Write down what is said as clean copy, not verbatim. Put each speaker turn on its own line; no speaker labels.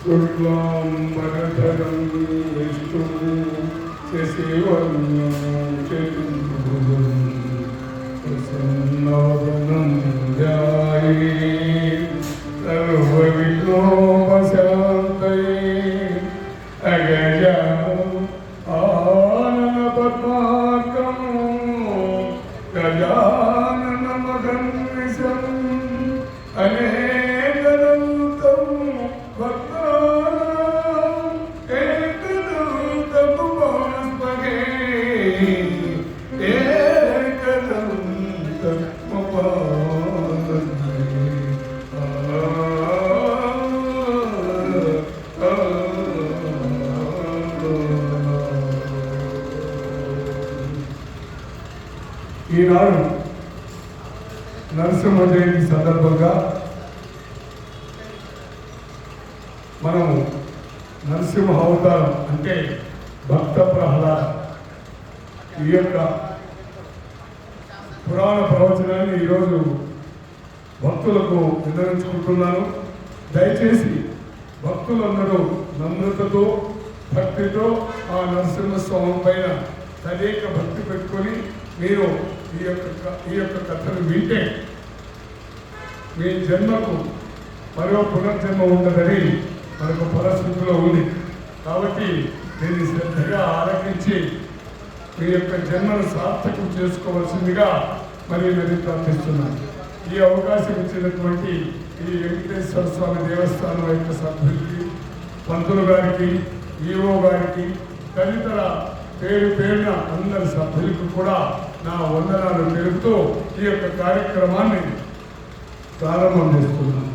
शुक्लाम्बरधरं विष्णुं शशिवर्णं चतुर्भुजं प्रसन्नवदनं ध्यायेत् सर्वविघ्नोपशान्तये अगजाननं आननपद्मार्कं गजाननमगन्निशम् अनेकदन्तं भक्तानां एकदन्तमुपास्महे ఈనాడు నరసింహ జయంతి సందర్భంగా మనము నరసింహ అవతారం అంటే భక్త ప్రహ్లాద ఈ యొక్క పురాణ ప్రవచనాన్ని ఈరోజు భక్తులకు వివరించుకుంటున్నాను. దయచేసి భక్తులందరూ నమ్రతతో భక్తితో ఆ నరసింహస్వామి పైన తదేక భక్తి పెట్టుకొని మీరు ఈ యొక్క కథను వింటే మీ జన్మకు మరో పునర్జన్మ ఉండదని మనకు పరిస్థితిలో ఉంది. కాబట్టి దీన్ని శ్రద్ధగా ఆలకించి మీ యొక్క జన్మను సార్థకం చేసుకోవాల్సిందిగా మరి ప్రార్థిస్తున్నాను. ఈ అవకాశం ఇచ్చినటువంటి ఈ వెంకటేశ్వర స్వామి దేవస్థానం యొక్క సభ్యులకి, పంతులు గారికి, ఈఓ గారికి, తదితర పేరు పేరున అందరి సభ్యులకు కూడా నా వందనాలు తెలుపుతూ ఈ యొక్క కార్యక్రమాన్ని ప్రారంభం చేస్తున్నాను.